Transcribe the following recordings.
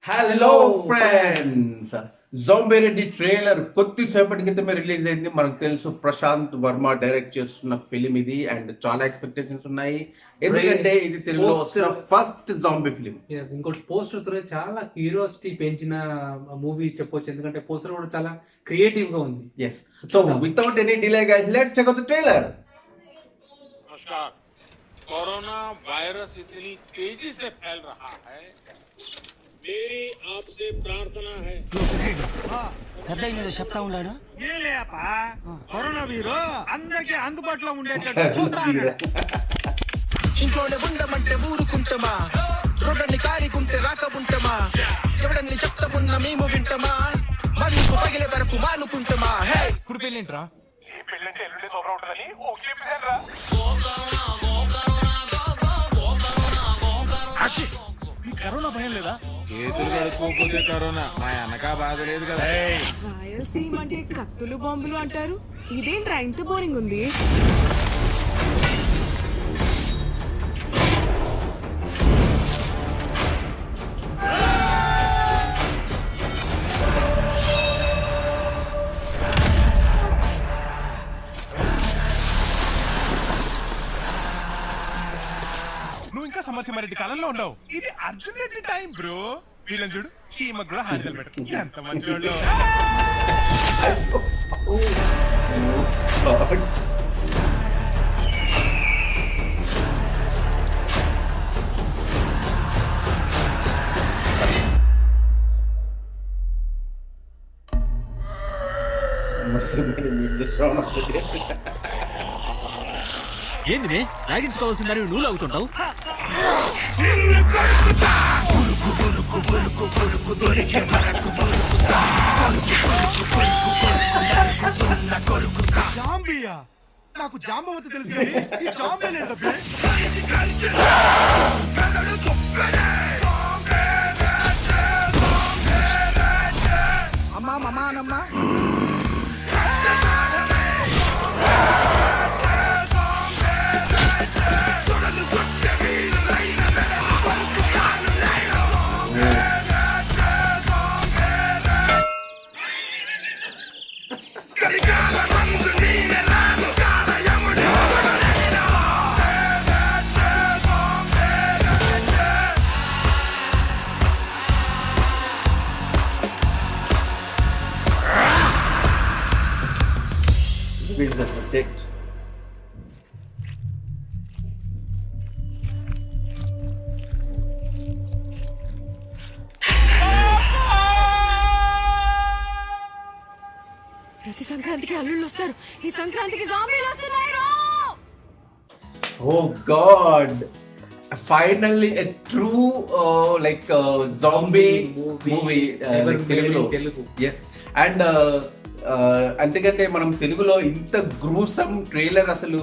Hello friends, zombie Reddy trailer కొద్దిసేపటి క్రితమే release అయింది. మనకు తెలుసు ప్రశాంత్ వర్మ డైరెక్ట్ చేస్తున్న ఫిలిం ఇది అండ్ చాలా ఎక్స్పెక్టేషన్స్ ఉన్నాయి. ఎందుకంటే ఇది తెలుగులో వస్తున్న ఫస్ట్ జాంబీ ఫిలిం. ఇంకోటి పోస్టర్ తో చాలా క్యూరియాసిటీ పెంచిన మూవీ చెప్పొచ్చు. ఎందుకంటే పోస్టర్ కూడా చాలా క్రియేటివ్ గా ఉంది. Yes, so without any delay guys, let's check out the trailer. नमस्कार। कोरोना वायरस इतनी तेजी से फैल रहा है, मेरी आपसे प्रार्थना है। పెద్ద మీద చెప్తా ఉన్నాడు కరోనా వీరు అందరికీ అందుబాటులో ఉండేటట్టు చూస్తా ఇంకోటి ఉండమంటే ఊరుకుంటామా, రోడ్డని కాలికుంటే రాకముంటామా, ఎవడన్ని చెప్తామున్నా మేము వింటామా, మరి పగిలే వరకు మానుకుంటామా. హే ఇప్పుడు పెళ్ళేంట్రా? ఈ పెళ్ళంటే ఎల్లుండి సోబరా ఉంటుందని ఓకే చెప్పేశాను. కరోనా భయం లేదా? చేతులు కడుక్కోకపోతే కరోనా మా అన్నకా బాధ లేదు కదా. రాయలసీమ అంటే కత్తులు బాంబులు అంటారు, ఇదేంట్రా ఇంత బోరింగ్ ఉంది. నువ్వు ఇంకా సమస్య రెడ్డి కాలంలో ఉండవు. ఇది అర్జున్ రెడ్డి టైం బ్రో. వీళ్ళని చూడు, చీమ కూడా హారిదలు పెట్టు. ఎంత మంచి వాళ్ళు. ఏంది లాగించుకోవాల్సిందని నువ్వు లాగుతుంటావు? జాంబియా? నాకు జాంబవతి తెలుసు కానీ ఈ జాంబే లేదు. అమ్మా మమానమ్మా Will the protect. ప్రతి సంక్రాంతికి అల్లుళ్ళు వస్తారు, ఈ సంక్రాంతికి జాంబీలు వస్తున్నారు. Oh God! Finally, a true zombie movie Telugu. Yes, and అంతకంటే మనం తెలుగులో ఇంత గ్రూసమ్ ట్రైలర్ అసలు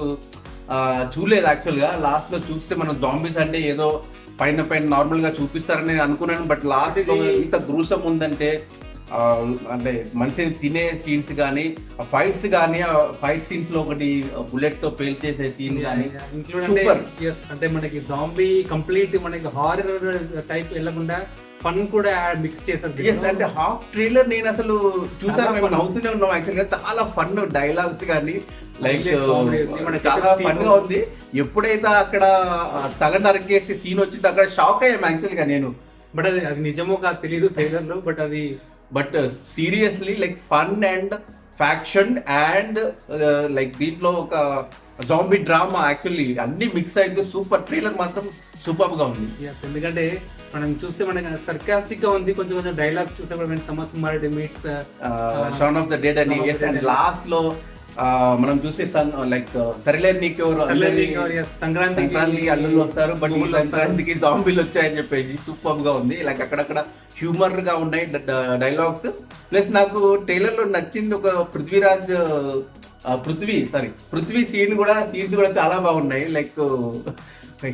చూడలేదు. యాక్చువల్గా లాస్ట్ లో చూస్తే మనం జాంబీస్ అంటే ఏదో పైన నార్మల్ గా చూపిస్తారని నేను అనుకున్నాను. బట్ లాస్ట్ లో ఇంత గ్రూసమ్ ఉందంటే అంటే మనిషిని తినే సీన్స్ కానీ, ఆ ఫైట్స్ కానీ, ఆ ఫైట్ సీన్స్ లో ఒకటి బుల్లెట్ తో పేల్చేసే సీన్ కానీ సూపర్. అంటే మనకి జాంబీ కంప్లీట్ మనకి హారర్ టైప్ వెళ్ళకుండా ఫన్ కూడా మిక్స్ చేశారు. అంటే హాఫ్ ట్రైలర్ నేను అసలు చూసాను, మేము నవ్వుతూనే ఉన్నాం. యాక్చువల్ గా చాలా ఫన్ డైలాగ్స్ కానీ లైక్ చాలా ఫన్ గా ఉంది. ఎప్పుడైతే అక్కడ తల నరికేసి సీన్ వచ్చింది అక్కడ షాక్ అయ్యాం యాక్చువల్ గా నేను. బట్ అది నిజమో కాదు తెలియదు ట్రైలర్ లో. But seriously like fun and faction and like దీంట్లో ఒక జాంబీ డ్రామా యాక్చువల్లీ అన్ని మిక్స్ అయింది. సూపర్ ట్రైలర్ మాత్రం సూపర్ గా ఉంది. ఎందుకంటే మనం చూస్తే మనకి సర్కాస్టిక్ గా ఉంది. కొంచెం డైలాగ్ చూస్తే కూడా సమస్య meets Shaun of the dead అని. అండ్ లాస్ట్ లో మనం చూసే లైక్ సరిలే నీకెవరు సంక్రాంతికి అల్లుళ్ళు వస్తారు, బట్ ఈ సంక్రాంతికి జాంబీలు వచ్చాయని చెప్పేసి సూపర్ గా ఉంది. లైక్ అక్కడక్కడ హ్యూమర్ గా ఉన్నాయి డైలాగ్స్. ప్లస్ నాకు ట్రైలర్ లో నచ్చింది ఒక పృథ్వీ సీన్స్ కూడా చాలా బాగున్నాయి. లైక్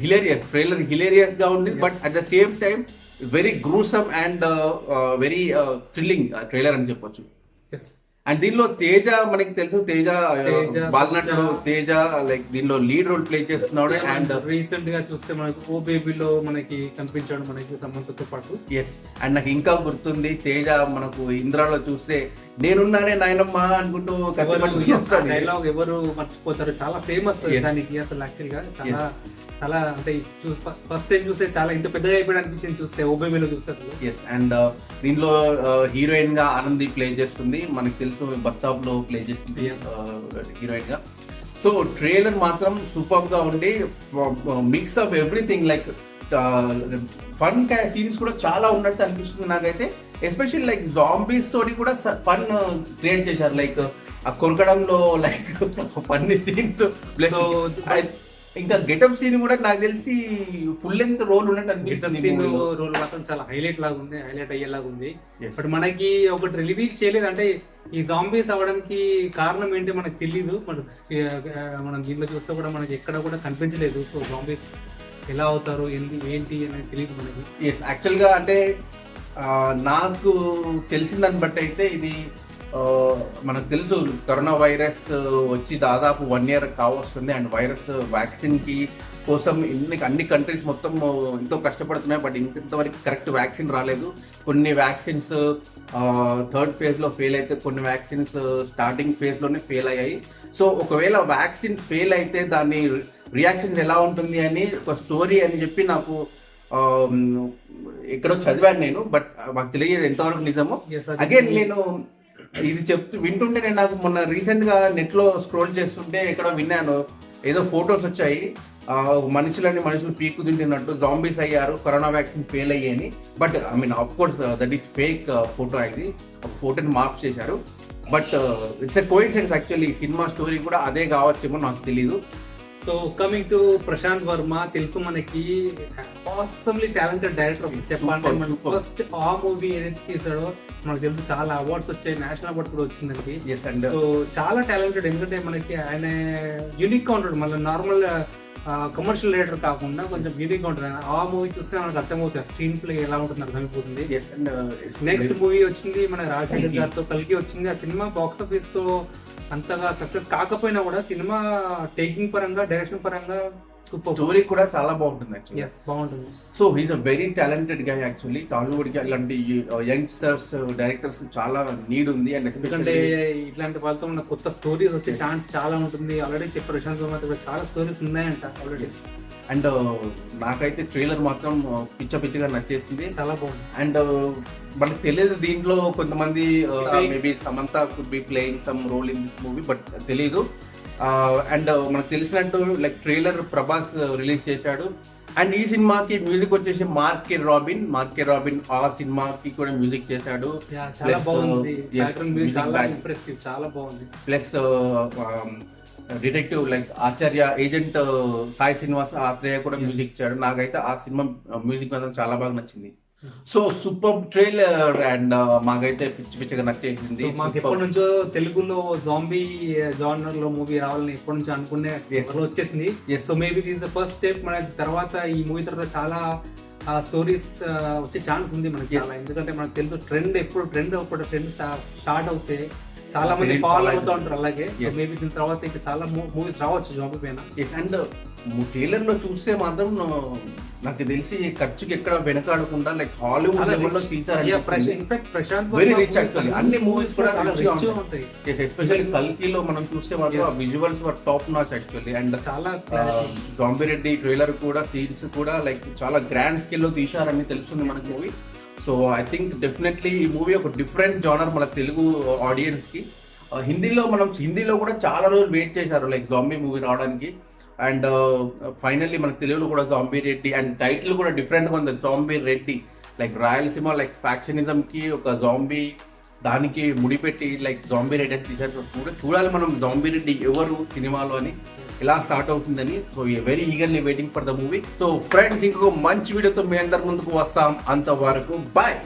హిలేరియస్ ట్రైలర్, హిలేరియస్ గా ఉంది. But at the same time very gruesome and very thrilling trailer అని చెప్పొచ్చు. అండ్ దీనిలో తేజ మనకి తెలుసు, తేజ బాలనటుడు సత్య. తేజ లైక్ దీనిలో లీడ్ రోల్ ప్లే చేస్తున్నాడు. అండ్ రీసెంట్ గా చూస్తే మనకు ఓ బేబీలో మనకి కనిపించాడు మనకి సమంతతో పాటు. ఎస్, అండ్ నాకు ఇంకా గుర్తుంది తేజ మనకు ఇంద్రాలో చూస్తే నేనున్నానే నాయనమ్మ అనుకుంటూ కత్తి పట్టుకుని వస్తాడు. డైలాగ్ ఎవరు మర్చిపోతారు, చాలా ఫేమస్ Yes. దానికి అసలు యాక్చువల్ గా చాలా చాలా అంటే ఫస్ట్ టైం చూస్తే చాలా ఇంత పెద్దగా అయిపోయి అనిపించింది చూస్తే ఓ బేబీలో చూస్తే అసలు. ఎస్, అండ్ దీనిలో హీరోయిన్ గా ఆనంది ప్లే చేస్తుంది, మనకు తెలుసు బస్ స్టాప్ లో ప్లే చేస్తుంది హీరోయిన్ గా. సో ట్రైలర్ మాత్రం సూపర్ గా ఉండి mix of everything like fun scenes కూడా చాలా ఉన్నట్టు అనిపిస్తుంది నాకైతే. ఎస్పెషల్లీ లైక్ జాంబీ స్టోరీ కూడా ఫన్ క్రియేట్ చేశారు, లైక్ ఆ కొరకడంలో లైక్ ఫన్నీ సీన్స్ ప్లస్ ఇంకా గెటప్ సీన్ కూడా నాకు తెలిసి ఫుల్ లెంత్ రోల్ ఉన్నట్టు అనిపిస్తుంది. రోల్ మాత్రం చాలా హైలైట్ లాగా ఉంది, హైలైట్ అయ్యేలాగా ఉంది. Yes. బట్ మనకి ఒకటి రిలీజ్ చేయలేదు అంటే ఈ జాంబీస్ అవ్వడానికి కారణం ఏంటి మనకు తెలియదు. మనం దీంట్లో చూస్తే కూడా మనకి ఎక్కడ కూడా కనిపించలేదు. సో జాంబీస్ ఎలా అవుతారు ఏంటి అనేది తెలియదు మనకి. ఎస్, యాక్చువల్గా అంటే నాకు తెలిసిన దాన్ని బట్టి అయితే ఇది మనకు తెలుసు కరోనా వైరస్ వచ్చి దాదాపు 1 year కావస్తుంది. అండ్ వైరస్ వ్యాక్సిన్కి కోసం అన్ని కంట్రీస్ మొత్తం ఎంతో కష్టపడుతున్నాయి. బట్ ఇంతవరకు కరెక్ట్ వ్యాక్సిన్ రాలేదు. కొన్ని వ్యాక్సిన్స్ థర్డ్ ఫేజ్లో ఫెయిల్ అయితే, కొన్ని వ్యాక్సిన్స్ స్టార్టింగ్ ఫేజ్లోనే ఫెయిల్ అయ్యాయి. సో ఒకవేళ వ్యాక్సిన్ ఫెయిల్ అయితే దాని రియాక్షన్స్ ఎలా ఉంటుంది అని ఒక స్టోరీ అని చెప్పి నాకు ఎక్కడో చదివాను నేను. బట్ మాకు తెలియదు ఎంతవరకు నిజమో. అగైన్ నేను ఇది వింటుంటే నేను నాకు మొన్న రీసెంట్ గా నెట్ లో స్క్రోల్ చేస్తుంటే ఎక్కడో విన్నాను, ఏదో ఫొటోస్ వచ్చాయి మనుషులు పీకు తింటున్నట్టు జాంబీస్ అయ్యారు కరోనా వ్యాక్సిన్ ఫెయిల్ అయ్యాయని. But I mean of course that is fake photo. ఇది ఒక ఫోటోని మార్క్ చేశారు. But it's a coincidence actually. Cinema story కూడా అదే కావచ్చేమో, నాకు తెలీదు. So coming to Prashanth Varma, తెలుసు మనకి ఆసమ్లీ టాలెంటెడ్ డైరెక్టర్. చెప్పాలంటే మన ఫస్ట్ ఆ మూవీ ఏదైతే తీసాడో మనకు తెలుసు చాలా అవార్డ్స్ వచ్చాయి, నేషనల్ అవార్డ్ కూడా వచ్చిందండి. సో చాలా టాలెంటెడ్, ఎందుకంటే మనకి ఆయన యూనిక్ గా ఉంటాడు. మళ్ళీ నార్మల్ కమర్షియల్ రైటర్ కాకుండా కొంచెం యూనిక్ గా ఉంటుంది. ఆ మూవీ చూస్తే మనకు అర్థమవుతుంది స్క్రీన్ ప్లే ఎలా ఉంటుంది, అర్థమైపోతుంది. నెక్స్ట్ మూవీ వచ్చింది మన రాజశేఖర్ గారితో కల్కి వచ్చింది. ఆ సినిమా బాక్స్ ఆఫీస్ తో అంతగా సక్సెస్ కాకపోయినా కూడా సినిమా టేకింగ్ పరంగా, డైరెక్షన్ పరంగా స్టోరీ కూడా చాలా బాగుంటుంది యాక్చువల్లీ. బాగుంటుంది. So he's a very talented గా యాక్చువల్లీ. టాలీవుడ్ కి అలాంటి యంగ్స్టర్స్ డైరెక్టర్స్ చాలా నీడ్ ఉంది. అండ్ ఎందుకంటే ఇట్లాంటి వాళ్ళతో ఉన్న కొత్త స్టోరీస్ వచ్చే ఛాన్స్ చాలా ఉంటుంది. ఆల్రెడీ చెప్పారు ప్రశాంత్ వర్మ చాలా స్టోరీస్ ఉన్నాయంట ఆల్రెడీ. అండ్ నాకైతే ట్రైలర్ మాత్రం పిచ్చగా నచ్చేసింది, చాలా బాగుంది. అండ్ మనకు తెలియదు దీంట్లో కొంతమంది maybe Samantha could be playing some role in this movie, but తెలీదు. అండ్ మనకు తెలిసినట్టు లైక్ ట్రైలర్ ప్రభాస్ రిలీజ్ చేశాడు. అండ్ ఈ సినిమాకి మ్యూజిక్ వచ్చేసి మార్కే రాబిన్ ఆ సినిమాకి కూడా మ్యూజిక్ చేశాడు. చాలా బాగుంది, చాలా ఇంప్రెసివ్, చాలా బాగుంది. ప్లస్ డిటెక్టివ్ లైక్ ఆచార్య ఏజెంట్ సాయి శ్రీనివాస్ ఆత్రేయ కూడా మ్యూజిక్ ఇచ్చాడు. నాకైతే ఆ సినిమా మ్యూజిక్ మాత్రం చాలా బాగా నచ్చింది. సో సూపర్ ట్రైలర్ అండ్ మాకైతే పిచ్చిగా నచ్చేసింది. మాకు ఎప్పటి నుంచో తెలుగులో జాంబీ జానర్ లో మూవీ రావాలని ఎప్పటి నుంచో అనుకునే వచ్చేసింది. So maybe this the first step. మన తర్వాత ఈ మూవీ తర్వాత చాలా స్టోరీస్ వచ్చే ఛాన్స్ ఉంది మనకి చాలా. ఎందుకంటే మనకు తెలుసు ట్రెండ్ స్టార్ట్ అవుతే చాలా మంది ఫాలో అవుతూ ఉంటారు. అలాగే మేబీ దీని తర్వాత ఇంకా చాలా మూవీస్ రావచ్చు జాంబీ పైన. అండ్ ట్రైలర్ లో చూస్తే మాత్రం నాకు తెలిసి ఖర్చుకి ఎక్కడ వెనకాడకుండా లైక్ హాలీవుడ్ లెవెల్లో తీసారు. Very rich actually. అన్ని మూవీస్ కూడా ఉంటాయి. ఎస్పెషల్లీ కల్కిలో మనం చూస్తే మాత్రం ఆ visuals were top notch actually. And చాలా జాంబీ రెడ్డి ట్రైలర్ కూడా సీన్స్ కూడా లైక్ చాలా గ్రాండ్ స్కేల్ లో తీశారని తెలుస్తుంది మనకి movie. So I think definitely ఈ మూవీ ఒక డిఫరెంట్ జానర్ మన తెలుగు ఆడియన్స్ కి. హిందీలో కూడా చాలా రోజులు వెయిట్ చేశారు లైక్ జాంబీ మూవీ రావడానికి. అండ్ ఫైనల్లీ మనకు తెలుగులో కూడా జాంబీ రెడ్డి, అండ్ టైటిల్ కూడా డిఫరెంట్గా ఉంది, zombie Reddy. Like Rayalaseema like factionism కి ఒక జాంబీ దానికి ముడిపెట్టి లైక్ జాంబీ రెడ్డి అని తీశారు. చూడాలి మనం జాంబీ రెడ్డి ఎవరు సినిమాలో అని, ఎలా స్టార్ట్ అవుతుందని. So very eagerly waiting for the movie. So friends, ఇంకొక మంచి వీడియోతో మీ అందరి ముందుకు వస్తాం. అంతవరకు బాయ్.